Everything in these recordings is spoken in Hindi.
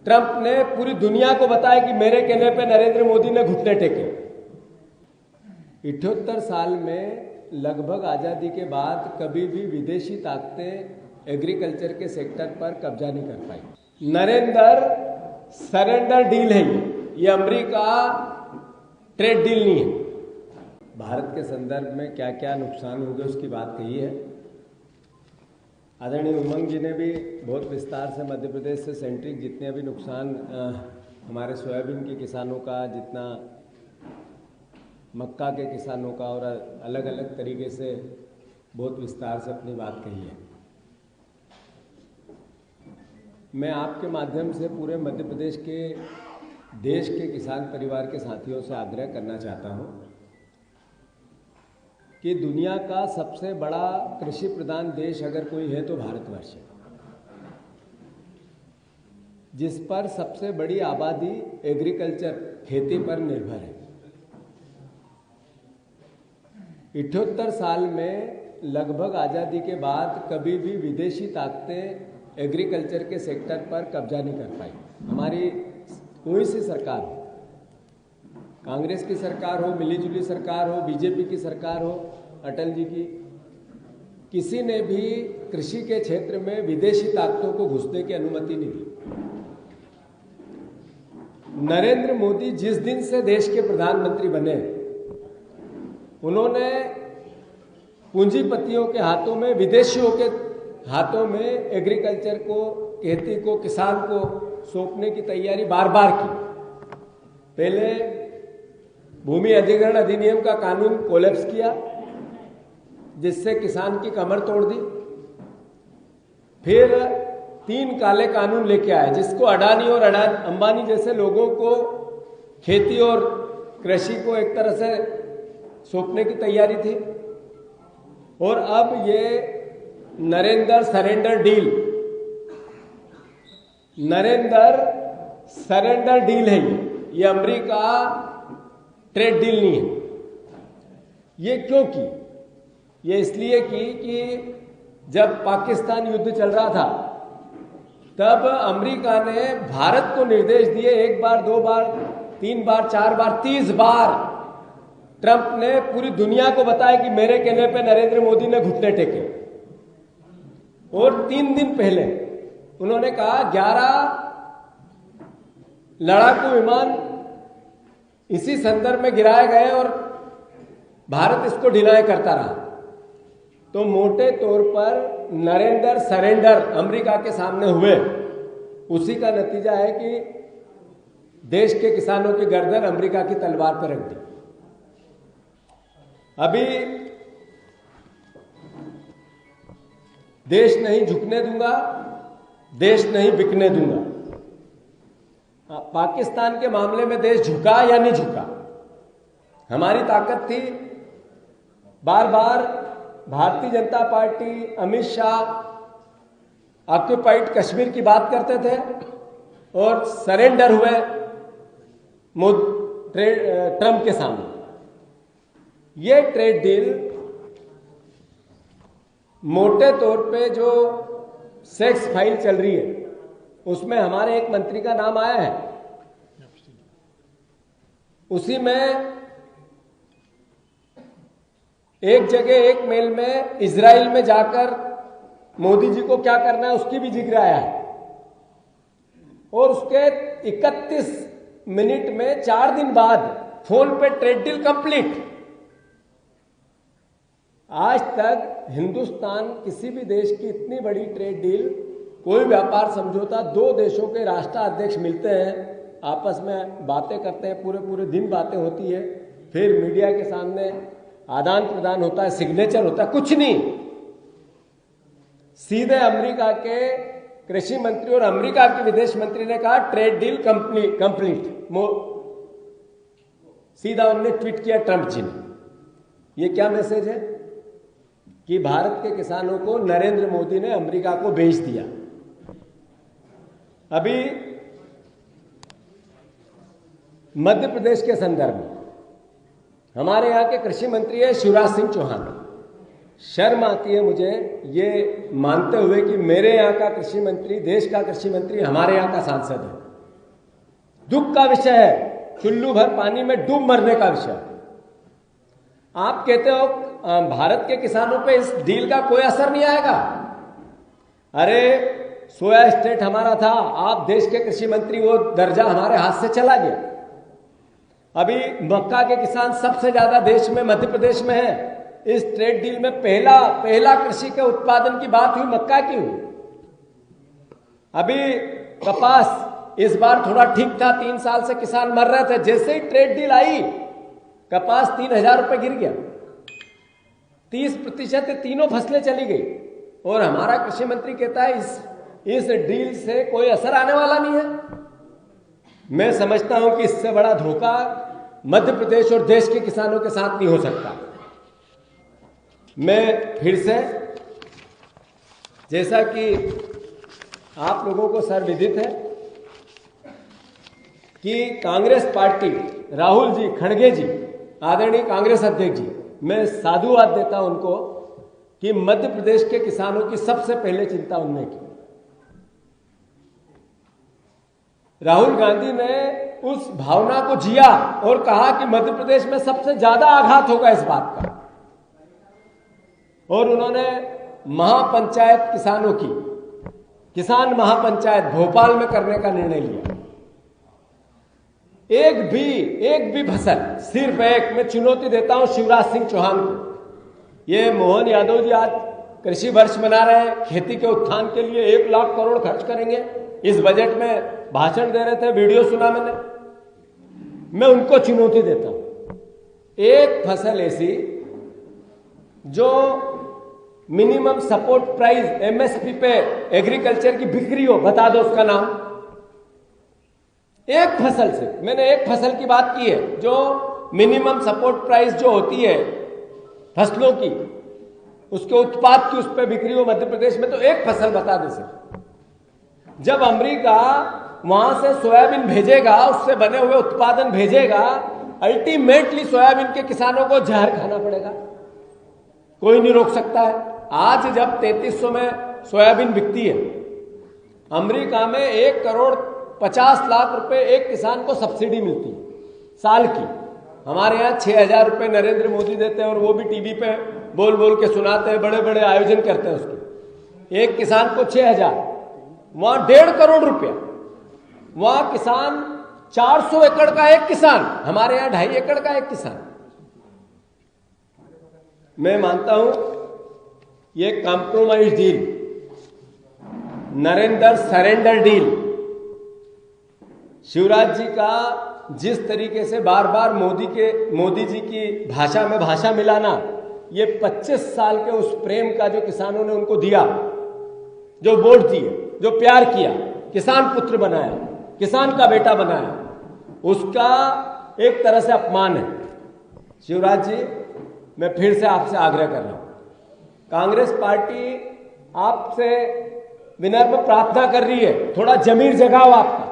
ट्रंप ने पूरी दुनिया को बताया कि मेरे कहने पे नरेंद्र मोदी ने घुटने टेके। 78 साल में लगभग आज़ादी के बाद कभी भी विदेशी ताकतें एग्रीकल्चर के सेक्टर पर कब्जा नहीं कर पाई। नरेंद्र सरेंडर डील है ये अमेरिका ट्रेड डील नहीं है। भारत के संदर्भ में क्या क्या नुकसान होंगे उसकी बात कही है। आदरणीय उमंग जी ने भी बहुत विस्तार से मध्य प्रदेश से सेंट्रिक जितने भी नुकसान हमारे सोयाबीन के किसानों का, जितना मक्का के किसानों का, और अलग अलग तरीके से बहुत विस्तार से अपनी बात कही है। मैं आपके माध्यम से पूरे मध्य प्रदेश के, देश के किसान परिवार के साथियों से आग्रह करना चाहता हूं कि दुनिया का सबसे बड़ा कृषि प्रधान देश अगर कोई है तो भारतवर्ष है, जिस पर सबसे बड़ी आबादी एग्रीकल्चर, खेती पर निर्भर है। 78 साल में लगभग आज़ादी के बाद कभी भी विदेशी ताकतें एग्रीकल्चर के सेक्टर पर कब्जा नहीं कर पाई। हमारी कोई सी सरकार हो, कांग्रेस की सरकार हो, मिलीजुली सरकार हो, बीजेपी की सरकार हो, अटल जी की, किसी ने भी कृषि के क्षेत्र में विदेशी ताकतों को घुसने की अनुमति नहीं दी। नरेंद्र मोदी जिस दिन से देश के प्रधानमंत्री बने, उन्होंने पूंजीपतियों के हाथों में, विदेशियों के हाथों में एग्रीकल्चर को, खेती को, किसान को सौंपने की तैयारी बार बार की। पहले भूमि अधिग्रहण अधिनियम का कानून कोलैप्स किया, जिससे किसान की कमर तोड़ दी। फिर 3 काले कानून लेके आए, जिसको अडानी और अंबानी जैसे लोगों को खेती और कृषि को एक तरह से सौंपने की तैयारी थी। और अब ये Narendra surrender deal, Narendra surrender deal है ये अमेरिका ट्रेड डील नहीं है। ये क्यों की? ये इसलिए की कि जब पाकिस्तान युद्ध चल रहा था, तब अमेरिका ने भारत को निर्देश दिए, 1 बार, 2 बार, 3 बार, 4 बार, 30 बार ट्रंप ने पूरी दुनिया को बताया कि मेरे कहने पे नरेंद्र मोदी ने घुटने टेके। और 3 दिन पहले उन्होंने कहा 11 लड़ाकू विमान इसी संदर्भ में गिराए गए और भारत इसको डिनाय करता रहा। तो मोटे तौर पर नरेंद्र सरेंडर अमेरिका के सामने हुए, उसी का नतीजा है कि देश के किसानों की गर्दन अमेरिका की तलवार पर रख दी। अभी देश नहीं झुकने दूंगा, देश नहीं बिकने दूंगा। पाकिस्तान के मामले में देश झुका या नहीं झुका? हमारी ताकत थी, बार बार भारतीय जनता पार्टी, अमित शाह ऑक्युपाइड कश्मीर की बात करते थे और सरेंडर हुए ट्रंप के सामने। ये ट्रेड डील मोटे तौर पे जो सेक्स फाइल चल रही है, उसमें हमारे एक मंत्री का नाम आया है। उसी में एक जगह, एक मेल में इजराइल में जाकर मोदी जी को क्या करना है उसकी भी जिक्र आया है। और उसके 31 मिनट में 4 दिन बाद फोन पे ट्रेड डील कंप्लीट। आज तक हिंदुस्तान किसी भी देश की इतनी बड़ी ट्रेड डील, कोई व्यापार समझौता, 2 देशों के राष्ट्राध्यक्ष मिलते हैं, आपस में बातें करते हैं, पूरे दिन बातें होती है, फिर मीडिया के सामने आदान प्रदान होता है, सिग्नेचर होता है, कुछ नहीं। सीधे अमेरिका के कृषि मंत्री और अमेरिका के विदेश मंत्री ने कहा ट्रेड डील कंप्लीट। सीधा उन्होंने ट्वीट किया ट्रंप जी ने। ये क्या मैसेज है कि भारत के किसानों को नरेंद्र मोदी ने अमेरिका को बेच दिया। अभी मध्य प्रदेश के संदर्भ में हमारे यहाँ के कृषि मंत्री है शिवराज सिंह चौहान। शर्म आती है मुझे ये मानते हुए कि मेरे यहाँ का कृषि मंत्री, देश का कृषि मंत्री हमारे यहाँ का सांसद है। दुख का विषय है, चुल्लू भर पानी में डूब मरने का विषय है। आप कहते हो भारत के किसानों पे इस डील का कोई असर नहीं आएगा। अरे सोया स्टेट हमारा था, आप देश के कृषि मंत्री, वो दर्जा हमारे हाथ से चला गया। अभी मक्का के किसान सबसे ज्यादा देश में मध्य प्रदेश में है। इस ट्रेड डील में पहला कृषि के उत्पादन की बात हुई, मक्का की हुई। अभी कपास इस बार थोड़ा ठीक था, 3 साल से किसान मर रहे थे। जैसे ही ट्रेड डील आई, कपास 3,000 रुपए गिर गया, 30% तीनों फसलें चली गई। और हमारा कृषि मंत्री कहता है इस डील से कोई असर आने वाला नहीं है। मैं समझता हूं कि इससे बड़ा धोखा मध्य प्रदेश और देश के किसानों के साथ नहीं हो सकता। मैं फिर से, जैसा कि आप लोगों को सर्वविदित है कि कांग्रेस पार्टी, राहुल जी, खड़गे जी, आदरणीय कांग्रेस अध्यक्ष जी, मैं साधुवाद देता हूं उनको कि मध्य प्रदेश के किसानों की सबसे पहले चिंता उनने की। राहुल गांधी ने उस भावना को जिया और कहा कि मध्य प्रदेश में सबसे ज्यादा आघात होगा इस बात का। और उन्होंने महापंचायत किसानों की, किसान महापंचायत भोपाल में करने का निर्णय लिया। एक भी फसल, सिर्फ एक, मैं चुनौती देता हूं शिवराज सिंह चौहान को। ये मोहन यादव जी आज कृषि वर्ष मना रहे हैं, खेती के उत्थान के लिए 1 लाख करोड़ खर्च करेंगे, इस बजट में भाषण दे रहे थे, वीडियो सुना मैंने। मैं उनको चुनौती देता हूं, एक फसल ऐसी जो मिनिमम सपोर्ट प्राइस एमएसपी पे एग्रीकल्चर की बिक्री हो, बता दो उसका नाम। एक फसल से, मैंने एक फसल की बात की है जो मिनिमम सपोर्ट प्राइस जो होती है फसलों की, उसके उत्पाद की उस पर बिक्री हो मध्य प्रदेश में, तो एक फसल बता दे सर। जब अमेरिका वहां से सोयाबीन भेजेगा, उससे बने हुए उत्पादन भेजेगा, अल्टीमेटली सोयाबीन के किसानों को जहर खाना पड़ेगा, कोई नहीं रोक सकता है। आज जब 3300 में सोयाबीन बिकती है, अमेरिका में 1,50,00,000 रुपए एक किसान को सब्सिडी मिलती है साल की। हमारे यहाँ 6,000 रुपए नरेंद्र मोदी देते हैं, और वो भी टीवी पे बोल बोल के सुनाते हैं, बड़े बड़े आयोजन करते हैं उसके। एक किसान को 6,000, वहां 1.5 करोड़ रुपया। वहां किसान 400 एकड़ का एक किसान, हमारे यहाँ 2.5 एकड़ का एक किसान। मैं मानता हूं ये compromise deal, Narendra surrender deal, Shivraj ji का जिस तरीके से बार बार मोदी जी की भाषा में भाषा मिलाना, ये 25 साल के उस प्रेम का जो किसानों ने उनको दिया, जो वोट दिए, जो प्यार किया, किसान पुत्र बनाया, किसान का बेटा बनाया, उसका एक तरह से अपमान है। शिवराज जी, मैं फिर से आपसे आग्रह कर रहा हूं, कांग्रेस पार्टी आपसे विनम्र प्रार्थना कर रही है, थोड़ा जमीर जगाओ आपका।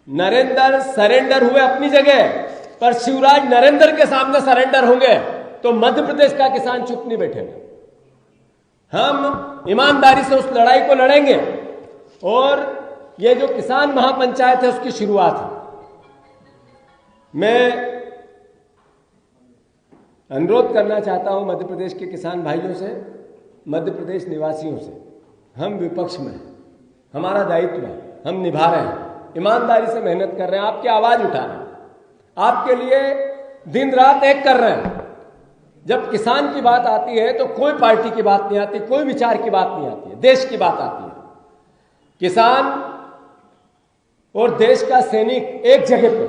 नरेंद्र सरेंडर हुए अपनी जगह, पर शिवराज नरेंद्र के सामने सरेंडर होंगे तो मध्य प्रदेश का किसान चुप नहीं बैठेगा। हम ईमानदारी से उस लड़ाई को लड़ेंगे, और ये जो किसान महापंचायत है उसकी शुरुआत है। मैं अनुरोध करना चाहता हूं मध्य प्रदेश के किसान भाइयों से, मध्य प्रदेश निवासियों से, हम विपक्ष में हैं, हमारा दायित्व है, हम निभा रहे हैं, ईमानदारी से मेहनत कर रहे हैं, आपकी आवाज उठा रहे हैं, आपके लिए दिन रात एक कर रहे हैं। जब किसान की बात आती है तो कोई पार्टी की बात नहीं आती, कोई विचार की बात नहीं आती है, देश की बात आती है। किसान और देश का सैनिक एक जगह पे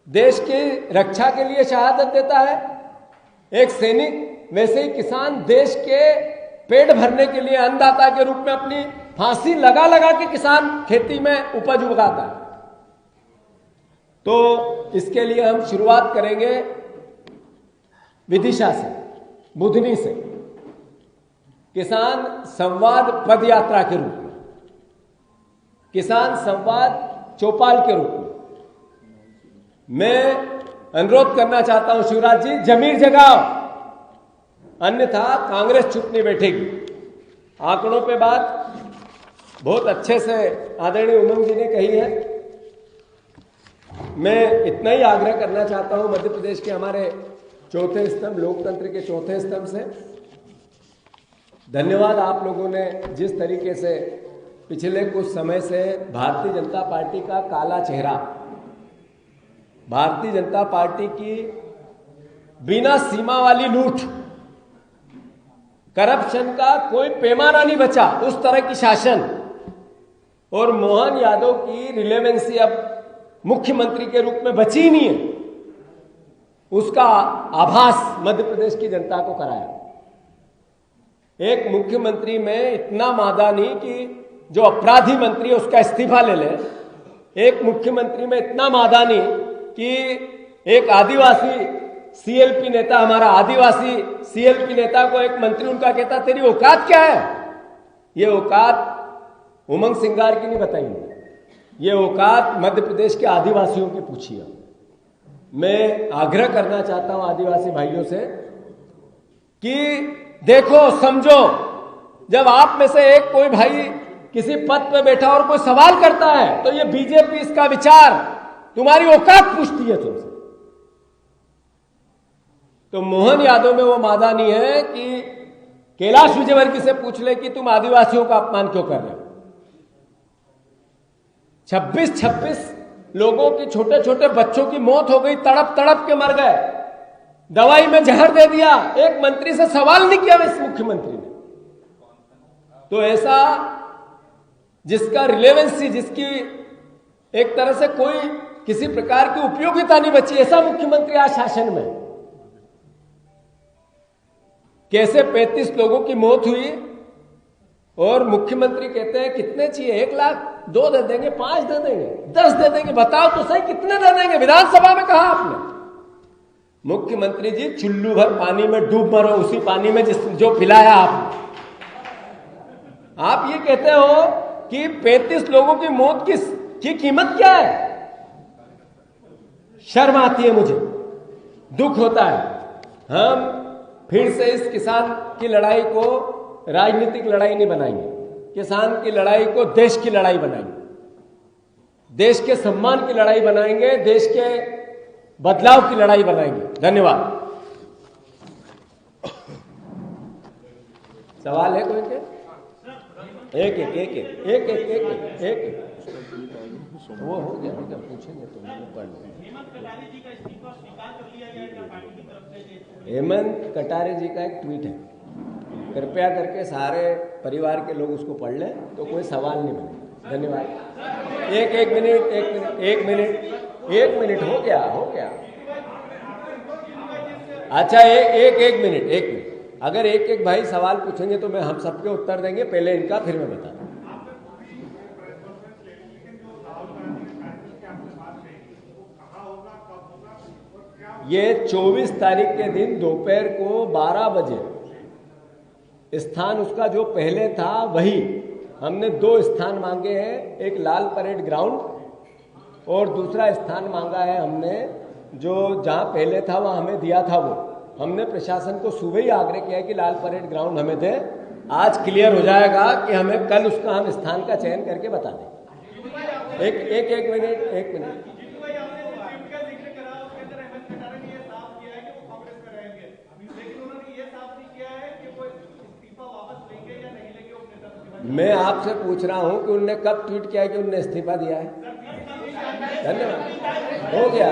देश की रक्षा के लिए शहादत देता है, एक सैनिक, वैसे ही किसान देश के पेट भरने के लिए अन्नदाता के रूप में अपनी फांसी लगा लगा के किसान खेती में उपज उगाता है। तो इसके लिए हम शुरुआत करेंगे विदिशा से, बुधनी से, किसान संवाद पद यात्रा के रूप में, किसान संवाद चौपाल के रूप में। मैं अनुरोध करना चाहता हूं शिवराज जी, जमीर जगाओ, अन्यथा कांग्रेस चुप नहीं बैठेगी। आंकड़ों पे बात बहुत अच्छे से आदरणीय उमंग जी ने कही है मैं इतना ही आग्रह करना चाहता हूं मध्य प्रदेश के हमारे चौथे स्तंभ, लोकतंत्र के चौथे स्तंभ से धन्यवाद। आप लोगों ने जिस तरीके से पिछले कुछ समय से भारतीय जनता पार्टी का काला चेहरा, भारतीय जनता पार्टी की बिना सीमा वाली लूट, करप्शन का कोई पैमाना नहीं बचा, उस तरह की शासन, और मोहन यादव की रिलेवेंसी अब मुख्यमंत्री के रूप में बची नहीं है, उसका आभास मध्य प्रदेश की जनता को कराया। एक मुख्यमंत्री में इतना मादा नहीं कि जो अपराधी मंत्री है उसका इस्तीफा ले ले, एक मुख्यमंत्री में इतना मादा नहीं कि एक आदिवासी सीएलपी नेता, हमारा आदिवासी सीएलपी नेता को एक मंत्री उनका कहता तेरी औकात क्या है। ये औकात उमंग सिंगार की नहीं बताइए, ये औकात मध्य प्रदेश के आदिवासियों की पूछिए। मैं आग्रह करना चाहता हूं आदिवासी भाइयों से कि देखो, समझो, जब आप में से एक कोई भाई किसी पद पे बैठा और कोई सवाल करता है तो ये बीजेपी इसका विचार तुम्हारी औकात पूछती है तुमसे। तो मोहन यादव में वो मादा नहीं है कि कैलाश विजयवर्गीय से पूछ ले कि तुम आदिवासियों का अपमान क्यों कर रहे हो। 26 लोगों की, छोटे छोटे बच्चों की मौत हो गई, तड़प तड़प के मर गए, दवाई में जहर दे दिया, एक मंत्री से सवाल नहीं किया इस मुख्यमंत्री ने। तो ऐसा जिसका रिलेवेंसी, जिसकी एक तरह से कोई किसी प्रकार की उपयोगिता नहीं बची, ऐसा मुख्यमंत्री आज शासन में। कैसे 35 लोगों की मौत हुई और मुख्यमंत्री कहते हैं कितने चाहिए, 1 लाख, 2 दे देंगे, 5 दे देंगे, 10 दे देंगे, बताओ तो सही कितने दे देंगे। विधानसभा में कहा आपने? मुख्यमंत्री जी, चुल्लू भर पानी में डूब मरो, उसी पानी में जो पिलाया आपने। आप ये कहते हो कि 35 लोगों की मौत की कीमत क्या है? शर्म आती है मुझे, दुख होता है। हम फिर से इस किसान की लड़ाई को राजनीतिक लड़ाई नहीं बनाएंगे, किसान की लड़ाई को देश की लड़ाई बनाएंगे, देश के सम्मान की लड़ाई बनाएंगे, देश के बदलाव की लड़ाई बनाएंगे। धन्यवाद। सवाल है कोई के? एक वो हो गया, पूछेंगे तो पढ़ हेमंत कटारे जी का एक ट्वीट है, कृपया करके सारे परिवार के लोग उसको पढ़ लें तो कोई सवाल नहीं बने। धन्यवाद। एक मिनट हो गया। अच्छा, एक मिनट। अगर एक भाई सवाल पूछेंगे तो मैं हम सबके उत्तर देंगे, पहले इनका, फिर मैं बता दूं। ये 24 तारीख के दिन दोपहर को 12 बजे स्थान उसका जो पहले था वही, हमने 2 स्थान मांगे हैं, एक लाल परेड ग्राउंड और दूसरा स्थान मांगा है हमने जो जहां पहले था वहां हमें दिया था वो। हमने प्रशासन को सुबह ही आग्रह किया है कि लाल परेड ग्राउंड हमें दे। आज क्लियर हो जाएगा कि हमें कल उसका हम स्थान का चयन करके बता दें। एक मिनट। मैं आपसे पूछ रहा हूं कि उनने कब ट्वीट किया कि उनने इस्तीफा दिया है। धन्यवाद। हो गया।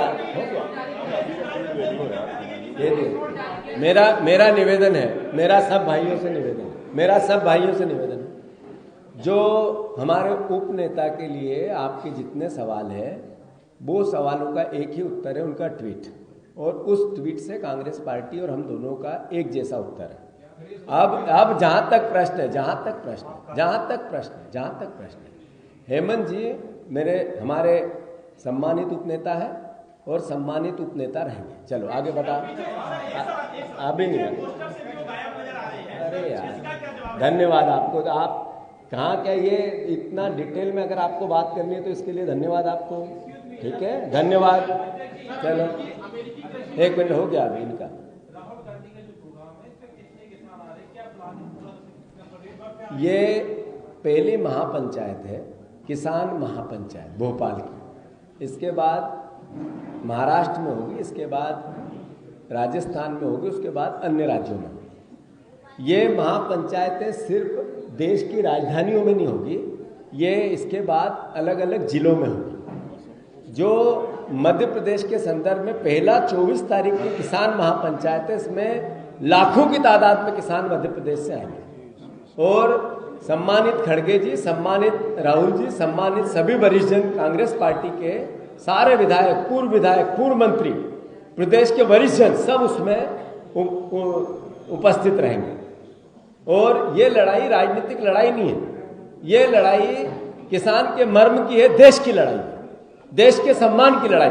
मेरा निवेदन है, मेरा सब भाइयों से निवेदन है, जो हमारे उप नेता के लिए आपके जितने सवाल हैं वो सवालों का एक ही उत्तर है, उनका ट्वीट, और उस ट्वीट से कांग्रेस पार्टी और हम दोनों का एक जैसा उत्तर है। अब जहां तक प्रश्न है, हेमंत जी हमारे सम्मानित उपनेता है और सम्मानित उपनेता रहेंगे। चलो आगे बता। अभी नहीं। अरे यार, धन्यवाद आपको। तो आप कहाँ, क्या ये इतना डिटेल में अगर आपको बात करनी है तो इसके लिए धन्यवाद आपको। ठीक है, धन्यवाद। चलो 1 मिनट हो गया अभी इनका। ये पहली महापंचायत है, किसान महापंचायत भोपाल की। इसके बाद महाराष्ट्र में होगी, इसके बाद राजस्थान में होगी, उसके बाद अन्य राज्यों में होगी। ये महापंचायतें सिर्फ देश की राजधानियों में नहीं होगी, ये इसके बाद अलग अलग जिलों में होगी। जो मध्य प्रदेश के संदर्भ में पहला 24 तारीख की किसान महापंचायत है, इसमें लाखों की तादाद में किसान मध्य प्रदेश से आएंगे और सम्मानित खड़गे जी, सम्मानित राहुल जी, सम्मानित सभी वरिष्ठ जन कांग्रेस पार्टी के सारे विधायक, पूर्व मंत्री, प्रदेश के वरिष्ठ जन सब उसमें उपस्थित रहेंगे। और ये लड़ाई राजनीतिक लड़ाई नहीं है, ये लड़ाई किसान के मर्म की है, देश की लड़ाई, देश के सम्मान की लड़ाई।